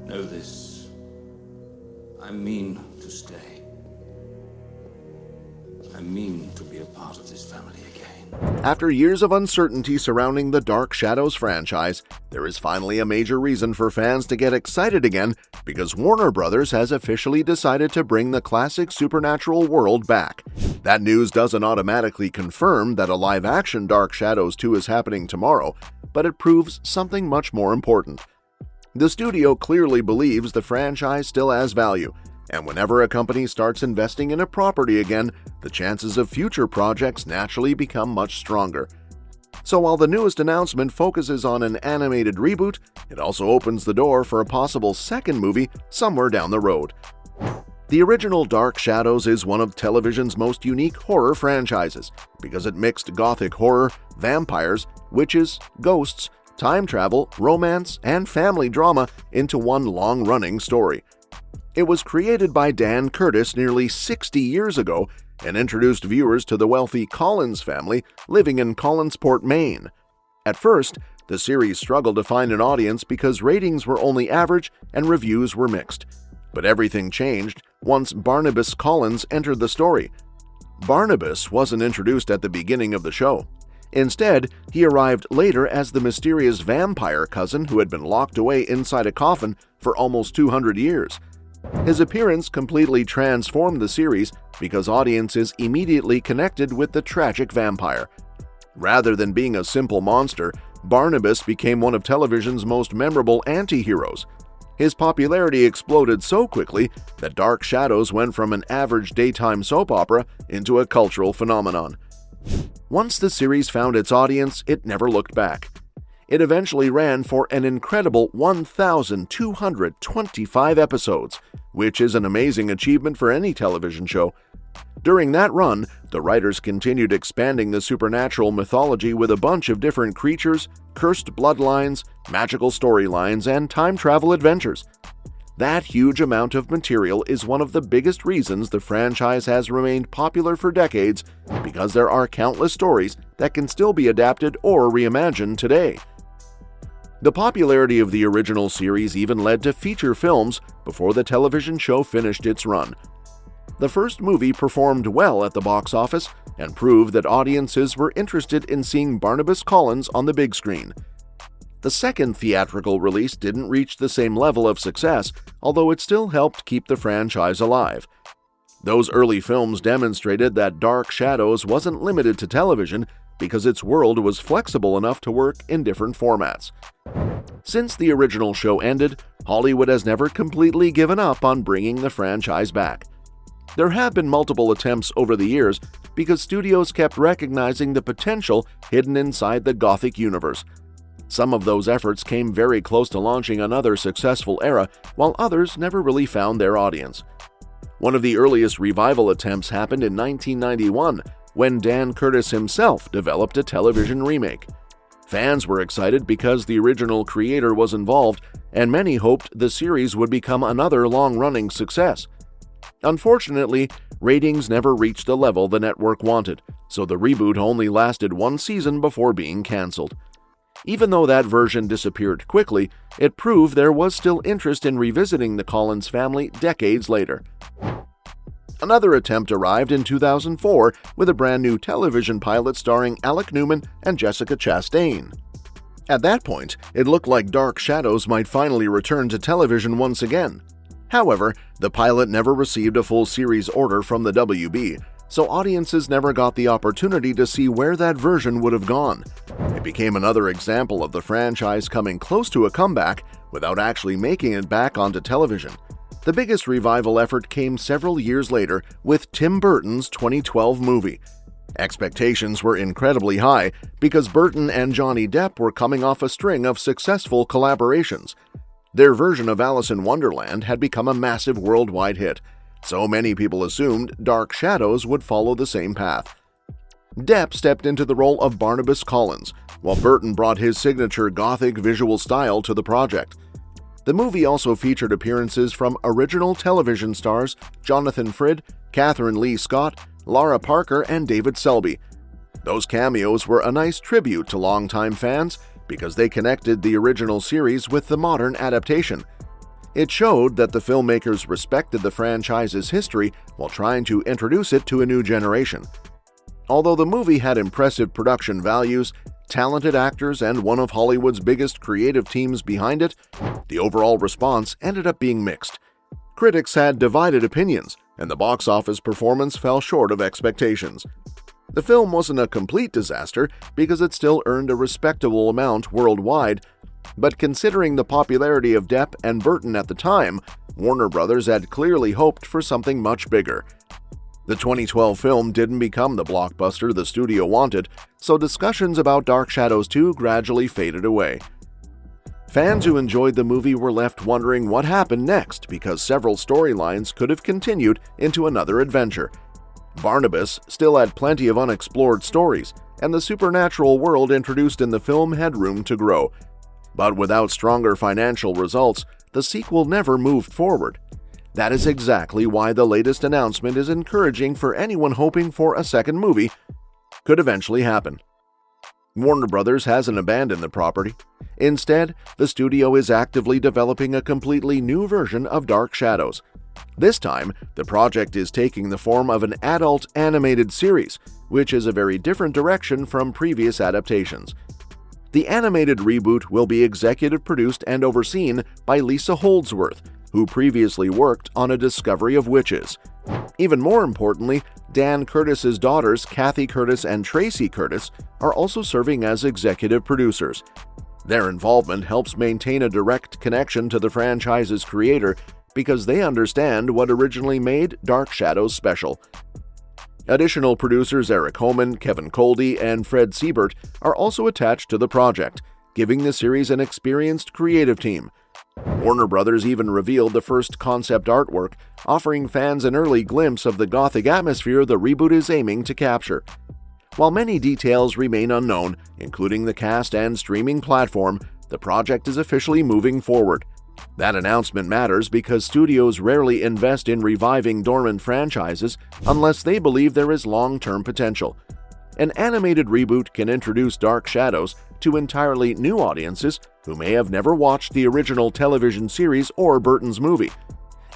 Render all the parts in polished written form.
Know this. I mean to stay. I mean to be a part of this family again. After years of uncertainty surrounding the Dark Shadows franchise, there is finally a major reason for fans to get excited again because Warner Brothers has officially decided to bring the classic supernatural world back. That news doesn't automatically confirm that a live-action Dark Shadows 2 is happening tomorrow, but it proves something much more important. The studio clearly believes the franchise still has value, and whenever a company starts investing in a property again, the chances of future projects naturally become much stronger. So while the newest announcement focuses on an animated reboot, it also opens the door for a possible second movie somewhere down the road. The original Dark Shadows is one of television's most unique horror franchises because it mixed gothic horror, vampires, witches, ghosts, time travel, romance, and family drama into one long-running story. It was created by Dan Curtis nearly 60 years ago and introduced viewers to the wealthy Collins family living in Collinsport, Maine. At first, the series struggled to find an audience because ratings were only average and reviews were mixed. But everything changed once Barnabas Collins entered the story. Barnabas wasn't introduced at the beginning of the show. Instead, he arrived later as the mysterious vampire cousin who had been locked away inside a coffin for almost 200 years. His appearance completely transformed the series because audiences immediately connected with the tragic vampire. Rather than being a simple monster, Barnabas became one of television's most memorable anti-heroes. His popularity exploded so quickly that Dark Shadows went from an average daytime soap opera into a cultural phenomenon. Once the series found its audience, it never looked back. It eventually ran for an incredible 1,225 episodes, which is an amazing achievement for any television show. During that run, the writers continued expanding the supernatural mythology with a bunch of different creatures, cursed bloodlines, magical storylines, and time travel adventures. That huge amount of material is one of the biggest reasons the franchise has remained popular for decades, because there are countless stories that can still be adapted or reimagined today. The popularity of the original series even led to feature films before the television show finished its run. The first movie performed well at the box office and proved that audiences were interested in seeing Barnabas Collins on the big screen. The second theatrical release didn't reach the same level of success, although it still helped keep the franchise alive. Those early films demonstrated that Dark Shadows wasn't limited to television because its world was flexible enough to work in different formats. Since the original show ended, Hollywood has never completely given up on bringing the franchise back. There have been multiple attempts over the years because studios kept recognizing the potential hidden inside the Gothic universe. Some of those efforts came very close to launching another successful era, while others never really found their audience. One of the earliest revival attempts happened in 1991, when Dan Curtis himself developed a television remake. Fans were excited because the original creator was involved, and many hoped the series would become another long-running success. Unfortunately, ratings never reached the level the network wanted, so the reboot only lasted one season before being canceled. Even though that version disappeared quickly, it proved there was still interest in revisiting the Collins family decades later. Another attempt arrived in 2004 with a brand new television pilot starring Alec Newman and Jessica Chastain. At that point, it looked like Dark Shadows might finally return to television once again. However, the pilot never received a full series order from the WB, so audiences never got the opportunity to see where that version would have gone. It became another example of the franchise coming close to a comeback without actually making it back onto television. The biggest revival effort came several years later with Tim Burton's 2012 movie. Expectations were incredibly high because Burton and Johnny Depp were coming off a string of successful collaborations. Their version of Alice in Wonderland had become a massive worldwide hit, so many people assumed Dark Shadows would follow the same path. Depp stepped into the role of Barnabas Collins, while Burton brought his signature gothic visual style to the project. The movie also featured appearances from original television stars Jonathan Frid, Catherine Lee Scott, Lara Parker, and David Selby. Those cameos were a nice tribute to longtime fans because they connected the original series with the modern adaptation. It showed that the filmmakers respected the franchise's history while trying to introduce it to a new generation. Although the movie had impressive production values, talented actors, and one of Hollywood's biggest creative teams behind it, the overall response ended up being mixed. Critics had divided opinions, and the box office performance fell short of expectations. The film wasn't a complete disaster because it still earned a respectable amount worldwide, but considering the popularity of Depp and Burton at the time, Warner Brothers had clearly hoped for something much bigger. The 2012 film didn't become the blockbuster the studio wanted, so discussions about Dark Shadows 2 gradually faded away. Fans who enjoyed the movie were left wondering what happened next because several storylines could have continued into another adventure. Barnabas still had plenty of unexplored stories, and the supernatural world introduced in the film had room to grow. But without stronger financial results, the sequel never moved forward. That is exactly why the latest announcement is encouraging for anyone hoping for a second movie could eventually happen. Warner Brothers hasn't abandoned the property. Instead, the studio is actively developing a completely new version of Dark Shadows. This time, the project is taking the form of an adult animated series, which is a very different direction from previous adaptations. The animated reboot will be executive produced and overseen by Lisa Holdsworth, who previously worked on A Discovery of Witches. Even more importantly, Dan Curtis's daughters Kathy Curtis and Tracy Curtis are also serving as executive producers. Their involvement helps maintain a direct connection to the franchise's creator because they understand what originally made Dark Shadows special. Additional producers Eric Homan, Kevin Coldy, and Fred Siebert are also attached to the project, giving the series an experienced creative team. Warner Brothers even revealed the first concept artwork, offering fans an early glimpse of the gothic atmosphere the reboot is aiming to capture. While many details remain unknown, including the cast and streaming platform, the project is officially moving forward. That announcement matters because studios rarely invest in reviving dormant franchises unless they believe there is long-term potential. An animated reboot can introduce Dark Shadows to entirely new audiences who may have never watched the original television series or Burton's movie.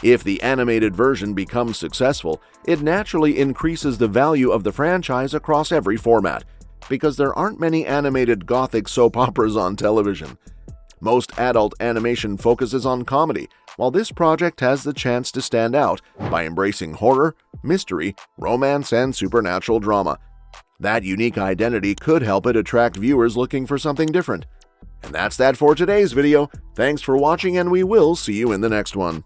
If the animated version becomes successful, it naturally increases the value of the franchise across every format, because there aren't many animated gothic soap operas on television. Most adult animation focuses on comedy, while this project has the chance to stand out by embracing horror, mystery, romance, and supernatural drama. That unique identity could help it attract viewers looking for something different. And that's that for today's video. Thanks for watching, and we will see you in the next one.